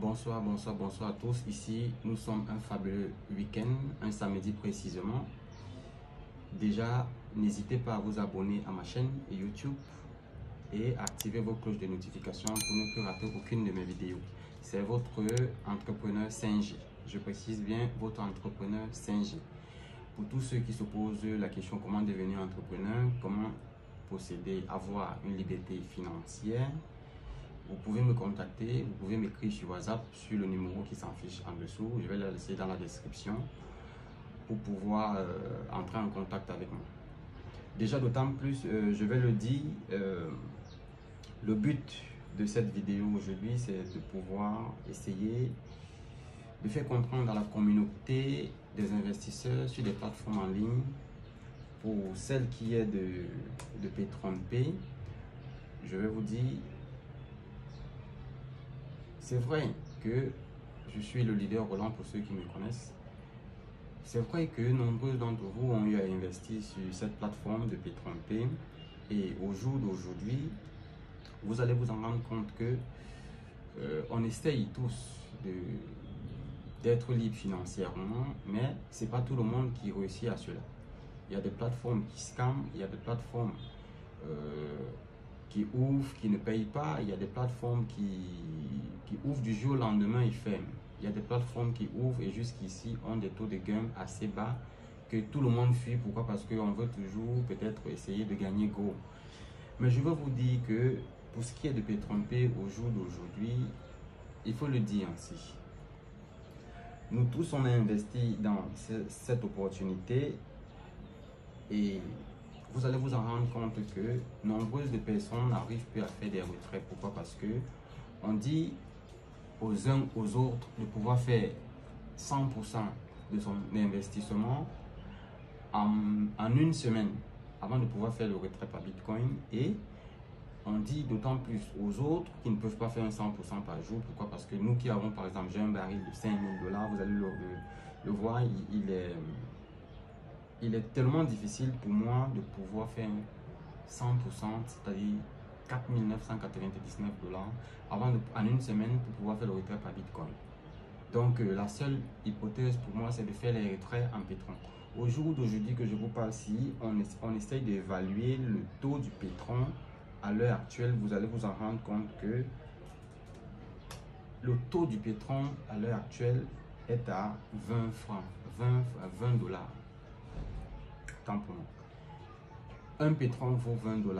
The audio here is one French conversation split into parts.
Bonsoir à tous. Ici, nous sommes un fabuleux week-end, un samedi précisément. Déjà, n'hésitez pas à vous abonner à ma chaîne YouTube et activer vos cloches de notification pour ne plus rater aucune de mes vidéos. C'est votre entrepreneur 5G. Je précise bien votre entrepreneur 5G. Pour tous ceux qui se posent la question comment devenir entrepreneur, comment posséder, avoir une liberté financière, vous pouvez me contacter, vous pouvez m'écrire sur WhatsApp sur le numéro qui s'affiche en dessous. Je vais le laisser dans la description pour pouvoir entrer en contact avec moi. Déjà d'autant plus, je vais le dire, le but de cette vidéo aujourd'hui, c'est de pouvoir essayer de faire comprendre à la communauté des investisseurs sur des plateformes en ligne, pour celle qui est de P30P, je vais vous dire, c'est vrai que je suis le leader Roland pour ceux qui me connaissent. C'est vrai que nombreux d'entre vous ont eu à investir sur cette plateforme de P30P et au jour d'aujourd'hui, vous allez vous en rendre compte que on essaye tous d'être libre financièrement, mais c'est pas tout le monde qui réussit à cela. Il y a des plateformes qui scamment, il y a des plateformes qui ouvrent, qui ne payent pas, il y a des plateformes qui ouvrent du jour au lendemain, ils ferment. Il y a des plateformes qui ouvrent et jusqu'ici ont des taux de gain assez bas que tout le monde fuit. Pourquoi? Parce qu'on veut toujours peut-être essayer de gagner gros. Mais je veux vous dire que pour ce qui est de P30P au jour d'aujourd'hui, il faut le dire ainsi. Nous tous, on a investi dans cette opportunité et vous allez vous en rendre compte que nombreuses de personnes n'arrivent plus à faire des retraits. Pourquoi? Parce que on dit aux uns aux autres de pouvoir faire 100% de son investissement en une semaine avant de pouvoir faire le retrait par Bitcoin, et on dit d'autant plus aux autres qui ne peuvent pas faire un 100% par jour. Pourquoi? Parce que nous qui avons, par exemple, j'ai un baril de 5 000 $, vous allez le voir, il est tellement difficile pour moi de pouvoir faire 100%, c'est-à-dire 4 999 $ en une semaine pour pouvoir faire le retrait par Bitcoin. Donc la seule hypothèse pour moi, c'est de faire les retraits en pétron. Au jour d'aujourd'hui que je vous parle ici, on essaye d'évaluer le taux du pétron. À l'heure actuelle, vous allez vous en rendre compte que le taux du pétron à l'heure actuelle est à 20 francs, 20 $. Tant pour moi. Un pétron vaut 20 $.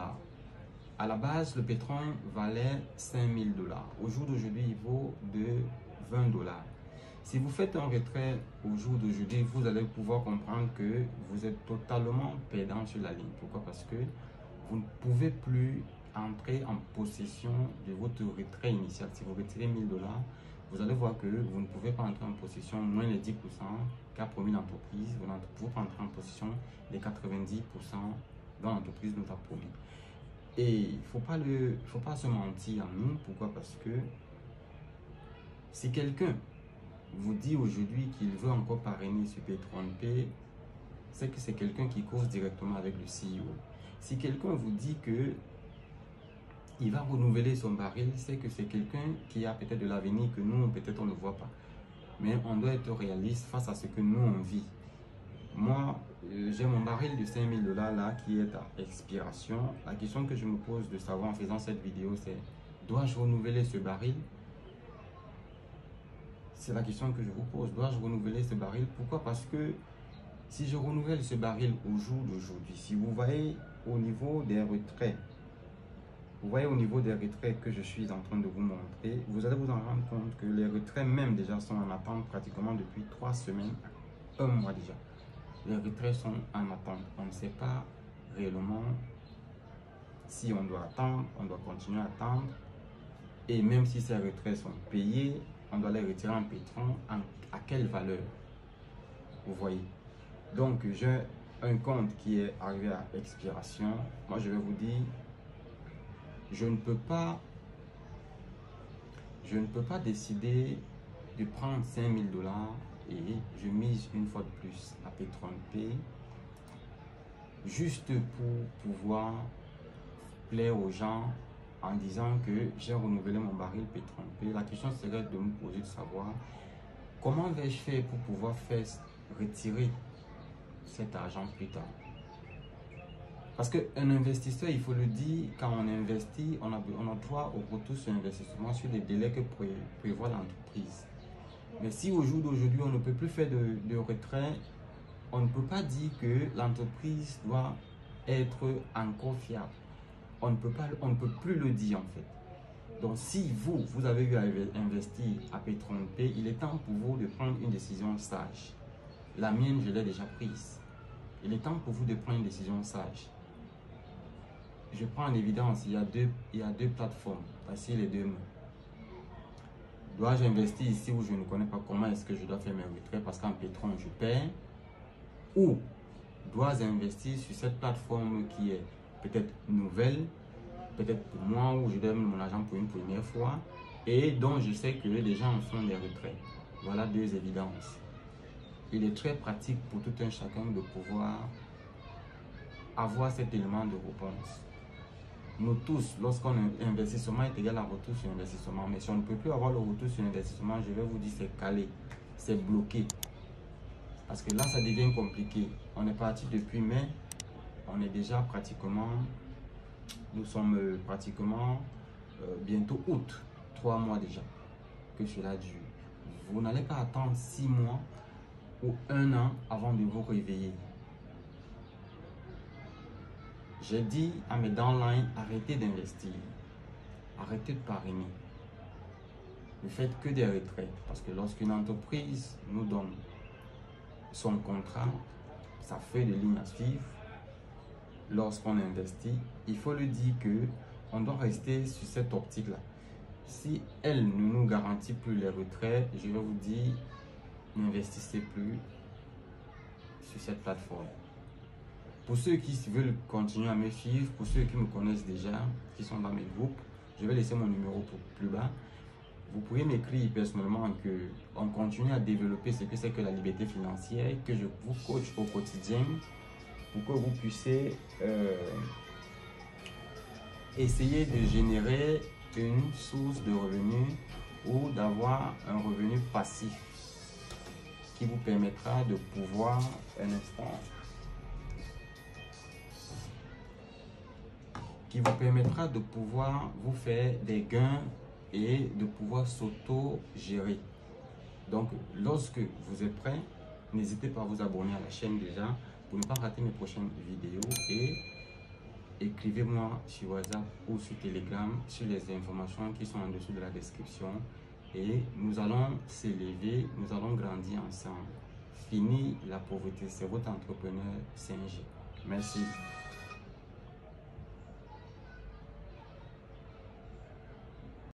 À la base, le pétron valait 5 000 $. Au jour d'aujourd'hui, il vaut de 20 $. Si vous faites un retrait au jour d'aujourd'hui, vous allez pouvoir comprendre que vous êtes totalement perdant sur la ligne. Pourquoi? Parce que vous ne pouvez plus entrer en possession de votre retrait initial. Si vous retirez 1 000 $, vous allez voir que vous ne pouvez pas entrer en possession moins les 10% qu'a promis l'entreprise. Vous pouvez entrer en possession des 90% dont l'entreprise nous a promis. Et il ne faut pas se mentir à nous. Pourquoi? Parce que si quelqu'un vous dit aujourd'hui qu'il veut encore parrainer sur P30P, c'est que c'est quelqu'un qui cause directement avec le CEO. Si quelqu'un vous dit que il va renouveler son baril, c'est que c'est quelqu'un qui a peut-être de l'avenir que nous, peut-être on ne voit pas. Mais on doit être réaliste face à ce que nous, on vit. Moi, j'ai mon baril de 5 000 $ là qui est à expiration. La question que je me pose de savoir en faisant cette vidéo, c'est: dois-je renouveler ce baril? C'est la question que je vous pose. Dois-je renouveler ce baril? Pourquoi? Parce que si je renouvelle ce baril au jour d'aujourd'hui, si vous voyez au niveau des retraits, que je suis en train de vous montrer, vous allez vous en rendre compte que les retraits même déjà sont en attente pratiquement depuis 3 semaines, 1 mois déjà. Les retraits sont en attente. On ne sait pas réellement si on doit attendre, on doit continuer à attendre. Et même si ces retraits sont payés, on doit les retirer en pétron. À quelle valeur? Vous voyez? Donc, j'ai un compte qui est arrivé à expiration. Moi, je vais vous dire, je ne peux pas décider de prendre 5 000 $ et je mise une fois de plus à P30P juste pour pouvoir plaire aux gens en disant que j'ai renouvelé mon baril P30P. La question serait de me poser de savoir comment vais-je faire pour pouvoir retirer cet argent plus tard. Parce qu'un investisseur, il faut le dire, quand on investit, on a droit au retour sur investissement sur les délais que prévoit l'entreprise. Mais si au jour d'aujourd'hui, on ne peut plus faire de retrait, on ne peut pas dire que l'entreprise doit être encore fiable. On ne peut plus le dire en fait. Donc si vous avez eu à investir à P30P, il est temps pour vous de prendre une décision sage. La mienne, je l'ai déjà prise. Il est temps pour vous de prendre une décision sage. Je prends en évidence, il y a deux plateformes, voici les deux mains. Dois-je investir ici où je ne connais pas comment est-ce que je dois faire mes retraits parce qu'en pétrole je perds? Ou dois-je investir sur cette plateforme qui est peut-être nouvelle, peut-être pour moi où je donne mon argent pour une première fois et dont je sais que les gens en font des retraits? Voilà deux évidences. Il est très pratique pour tout un chacun de pouvoir avoir cet élément de réponse. Nous tous, lorsqu'on investissement est égal à retour sur investissement, mais si on ne peut plus avoir le retour sur investissement, je vais vous dire c'est calé, c'est bloqué. Parce que là, ça devient compliqué. On est parti depuis mai, on est déjà pratiquement, nous sommes pratiquement bientôt août, 3 mois déjà que cela dure. Vous n'allez pas attendre 6 mois ou 1 an avant de vous réveiller. J'ai dit à mes downlines, arrêtez d'investir, arrêtez de parrainer. Ne faites que des retraits. Parce que lorsqu'une entreprise nous donne son contrat, sa feuille de ligne à suivre, lorsqu'on investit, il faut le dire qu'on doit rester sur cette optique-là. Si elle ne nous garantit plus les retraits, je vais vous dire, n'investissez plus sur cette plateforme. Pour ceux qui veulent continuer à me suivre, pour ceux qui me connaissent déjà, qui sont dans mes groupes, je vais laisser mon numéro plus bas. Vous pouvez m'écrire personnellement qu'on continue à développer ce que c'est que la liberté financière, que je vous coach au quotidien pour que vous puissiez essayer de générer une source de revenus ou d'avoir un revenu passif qui vous permettra de pouvoir vous faire des gains et de pouvoir s'auto-gérer. Donc, lorsque vous êtes prêt, n'hésitez pas à vous abonner à la chaîne déjà pour ne pas rater mes prochaines vidéos et écrivez-moi sur WhatsApp ou sur Telegram sur les informations qui sont en dessous de la description et nous allons s'élever, nous allons grandir ensemble. Fini la pauvreté, c'est votre entrepreneur 5G. Merci.